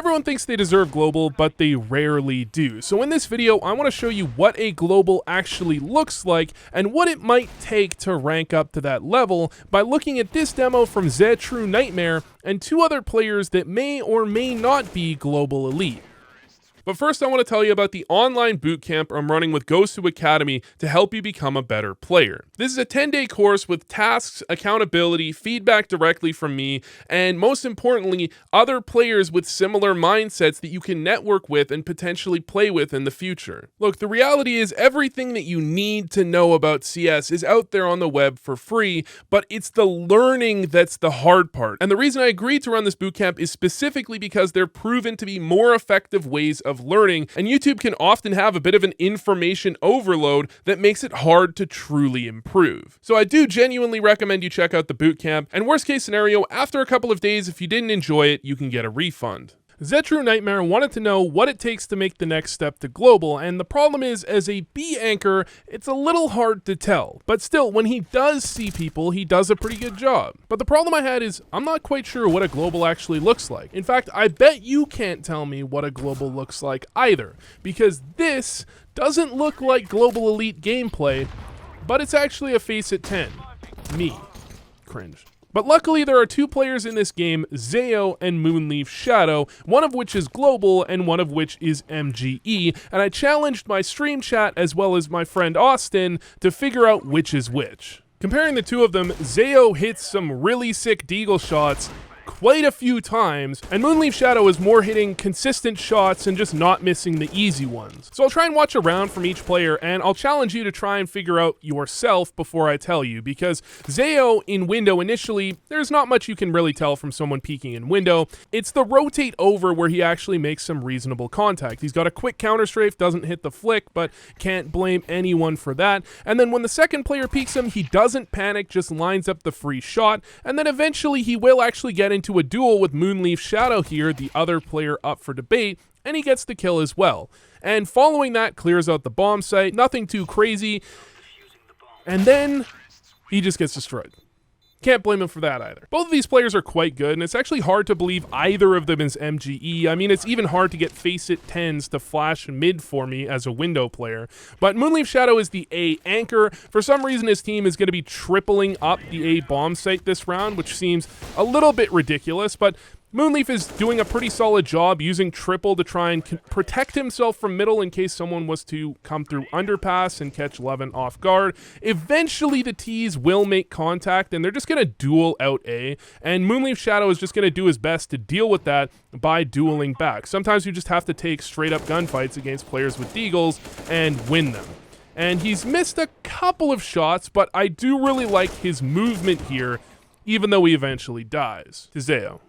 Everyone thinks they deserve global, but they rarely do. So in this video, I want to show you what a global actually looks like and what it might take to rank up to that level by looking at this demo from zetruNightmare and two other players that may or may not be global elite. But first, I want to tell you about the online bootcamp I'm running with csgo Academy to help you become a better player. This is a 10-day course with tasks, accountability, feedback directly from me, and most importantly, other players with similar mindsets that you can network with and potentially play with in the future. Look, the reality is everything that you need to know about CS is out there on the web for free, but it's the learning that's the hard part. And the reason I agreed to run this bootcamp is specifically because they're proven to be more effective ways of learning, and YouTube can often have a bit of an information overload that makes it hard to truly improve. So I do genuinely recommend you check out the bootcamp, and worst case scenario, after a couple of days, if you didn't enjoy it, you can get a refund. zetruNightmare wanted to know what it takes to make the next step to global, and the problem is, as a B anchor, it's a little hard to tell. But still, when he does see people, he does a pretty good job. But the problem I had is, I'm not quite sure what a global actually looks like. In fact, I bet you can't tell me what a global looks like either, because this doesn't look like global elite gameplay, but it's actually a faceit 10. Me. Cringe. But luckily there are two players in this game, Zeo and Moonleaf Shadow, one of which is global and one of which is MGE, and I challenged my stream chat as well as my friend Austin to figure out which is which. Comparing the two of them, Zeo hits some really sick deagle shots quite a few times, and Moonleaf Shadow is more hitting consistent shots and just not missing the easy ones. So I'll try and watch a round from each player, and I'll challenge you to try and figure out yourself before I tell you, because Zeo in window initially, there's not much you can really tell from someone peeking in window. It's the rotate over where he actually makes some reasonable contact. He's got a quick counter strafe, doesn't hit the flick, but can't blame anyone for that. And then when the second player peeks him, he doesn't panic, just lines up the free shot, and then eventually he will actually get into a duel with Moonleaf Shadow here, the other player up for debate, and he gets the kill as well. And following that, clears out the bomb site, nothing too crazy, and then he just gets destroyed. Can't blame him for that either. Both of these players are quite good, and it's actually hard to believe either of them is MGE. I mean, it's even hard to get faceit 10s to flash mid for me as a window player. But Moonleaf Shadow is the A anchor. For some reason, his team is going to be tripling up the A bomb site this round, which seems a little bit ridiculous, but Moonleaf is doing a pretty solid job using triple to try and protect himself from middle in case someone was to come through underpass and catch Levin off guard. Eventually the T's will make contact and they're just going to duel out A, and Moonleaf Shadow is just going to do his best to deal with that by dueling back. Sometimes you just have to take straight up gunfights against players with deagles and win them. And he's missed a couple of shots, but I do really like his movement here, even though he eventually dies. To Zeo.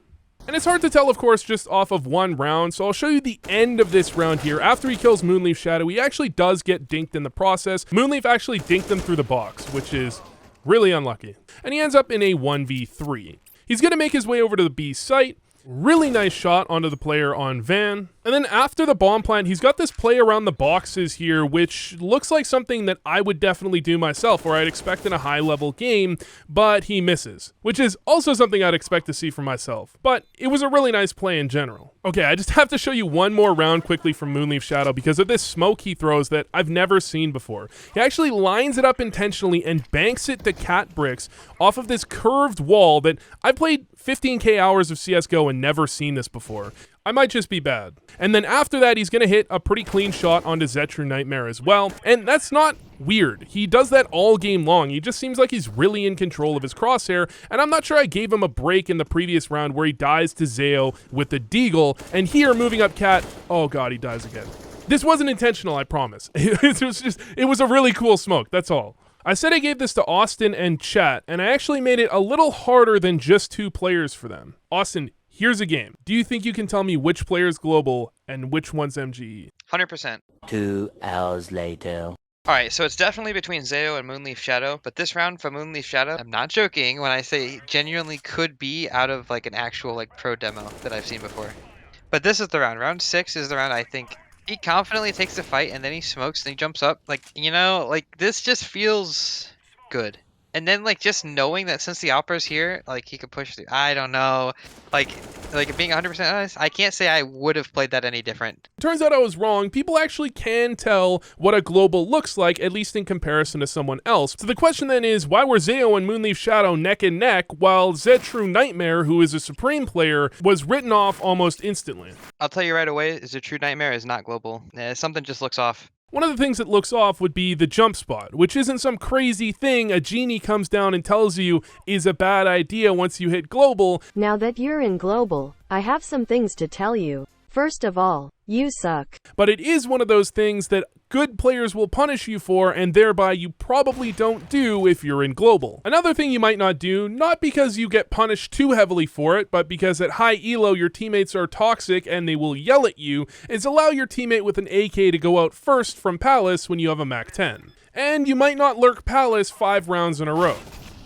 And it's hard to tell, of course, just off of one round, so I'll show you the end of this round here. After he kills Moonleaf Shadow, he actually does get dinked in the process. Moonleaf actually dinked him through the box, which is really unlucky. And he ends up in a 1v3. He's going to make his way over to the B site. Really nice shot onto the player on Van. And then after the bomb plant, he's got this play around the boxes here, which looks like something that I would definitely do myself, or I'd expect in a high-level game, but he misses, which is also something I'd expect to see from myself. But it was a really nice play in general. Okay, I just have to show you one more round quickly from Moonleaf Shadow because of this smoke he throws that I've never seen before. He actually lines it up intentionally and banks it to cat bricks off of this curved wall that I've played 15k hours of CSGO and never seen this before. I might just be bad. And then after that, he's going to hit a pretty clean shot onto zetruNightmare as well. And that's not weird. He does that all game long. He just seems like he's really in control of his crosshair. And I'm not sure I gave him a break in the previous round where he dies to Zeo with the deagle. And here, moving up cat, oh god, he dies again. This wasn't intentional, I promise. It was a really cool smoke, that's all. I said I gave this to Austin and chat, and I actually made it a little harder than just two players for them. Austin, here's a game. Do you think you can tell me which player is global and which one's MGE? 100%. 2 hours later. Alright, so it's definitely between Zeo and Moonleaf Shadow, but this round for Moonleaf Shadow, I'm not joking when I say genuinely could be out of like an actual like pro demo that I've seen before. But this is the round. Round 6 is the round I think he confidently takes the fight and then he smokes and he jumps up. Like, you know, like this just feels good. And then like just knowing that since the Alpra's here, like he could push through. I don't know. Like being 100% honest, I can't say I would have played that any different. Turns out I was wrong. People actually can tell what a global looks like, at least in comparison to someone else. So the question then is, why were Zeo and Moonleaf Shadow neck and neck, while zetruNightmare, who is a Supreme player, was written off almost instantly? I'll tell you right away, zetruNightmare is not global. Something just looks off. One of the things that looks off would be the jump spot, which isn't some crazy thing a genie comes down and tells you is a bad idea once you hit global. Now that you're in global, I have some things to tell you. First of all, you suck. But it is one of those things that good players will punish you for, and thereby you probably don't do if you're in global. Another thing you might not do, not because you get punished too heavily for it, but because at high elo your teammates are toxic and they will yell at you, is allow your teammate with an AK to go out first from Palace when you have a Mac 10. And you might not lurk Palace 5 rounds in a row.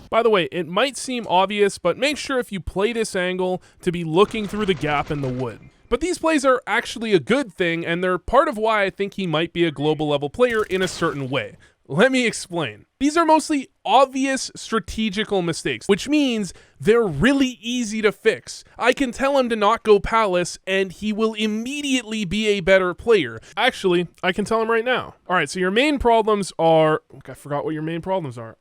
By the way, it might seem obvious, but make sure if you play this angle to be looking through the gap in the wood. But these plays are actually a good thing, and they're part of why I think he might be a global level player in a certain way. Let me explain. These are mostly obvious strategical mistakes, which means they're really easy to fix. I can tell him to not go Palace, and he will immediately be a better player. Actually, I can tell him right now. All right, so your main problems are... I forgot what your main problems are.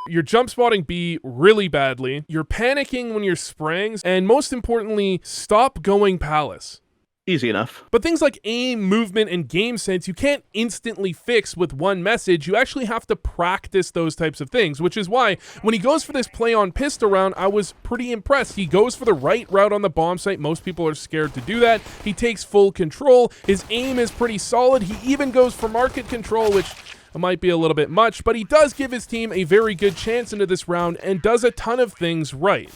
You're jump spotting B really badly, you're panicking when you're spraying, and most importantly, stop going Palace. Easy enough. But things like aim, movement, and game sense, you can't instantly fix with one message. You actually have to practice those types of things, which is why when he goes for this play on pistol round, I was pretty impressed. He goes for the right route on the bomb site. Most people are scared to do that. He takes full control. His aim is pretty solid. He even goes for market control, which might be a little bit much, but he does give his team a very good chance into this round and does a ton of things right.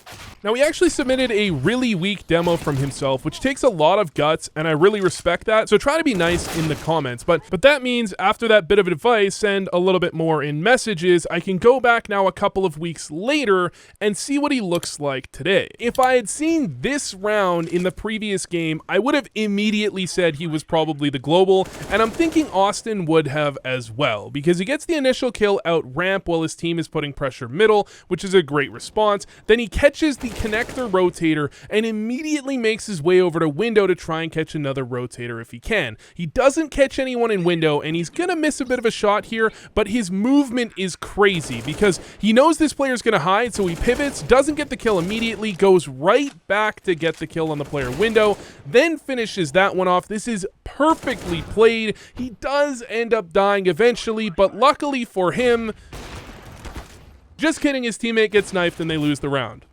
Now, he actually submitted a really weak demo from himself, which takes a lot of guts, and I really respect that, so try to be nice in the comments. But that means after that bit of advice and a little bit more in messages, I can go back now a couple of weeks later and see what he looks like today. If I had seen this round in the previous game, I would have immediately said he was probably the global, and I'm thinking Austin would have as well, because he gets the initial kill out ramp while his team is putting pressure middle, which is a great response. Then he catches the connector rotator and immediately makes his way over to window to try and catch another rotator if he can. He doesn't catch anyone in window, and he's gonna miss a bit of a shot here, but his movement is crazy because he knows this player's gonna hide, so he pivots, doesn't get the kill immediately, goes right back to get the kill on the player window, then finishes that one off. This is perfectly played. He does end up dying eventually, but luckily for him, just kidding, his teammate gets knifed and they lose the round.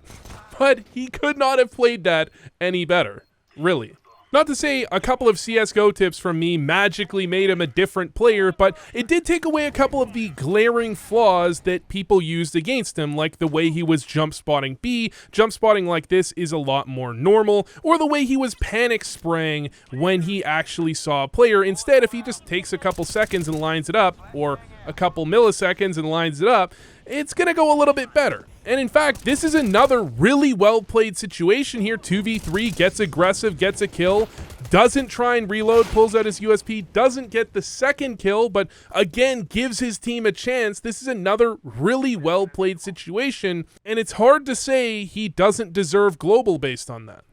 But he could not have played that any better, really. Not to say a couple of CSGO tips from me magically made him a different player, but it did take away a couple of the glaring flaws that people used against him, like the way he was jump spotting B. Jump spotting like this is a lot more normal, or the way he was panic spraying when he actually saw a player. Instead, if he just takes a couple seconds and lines it up, or a couple milliseconds and lines it up, it's gonna go a little bit better. And in fact, this is another really well-played situation here. 2v3, gets aggressive, gets a kill, doesn't try and reload, pulls out his USP, doesn't get the second kill, but again, gives his team a chance. This is another really well-played situation, and it's hard to say he doesn't deserve global based on that.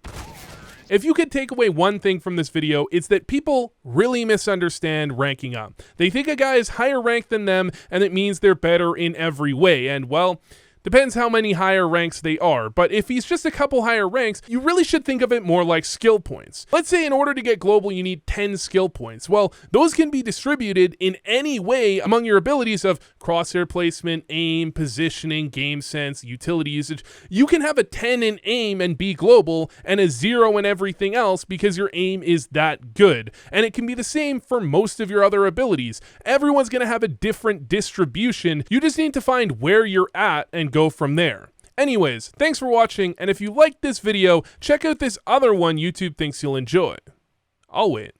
If you could take away one thing from this video, it's that people really misunderstand ranking up. They think a guy is higher ranked than them, and it means they're better in every way, and well, depends how many higher ranks they are, but if he's just a couple higher ranks, you really should think of it more like skill points. Let's say in order to get global, you need 10 skill points. Well, those can be distributed in any way among your abilities of crosshair placement, aim, positioning, game sense, utility usage. You can have a 10 in aim and be global, and a 0 in everything else because your aim is that good. And it can be the same for most of your other abilities. Everyone's gonna have a different distribution. You just need to find where you're at and go from there. Anyways, thanks for watching, and if you liked this video, check out this other one YouTube thinks you'll enjoy. I'll wait.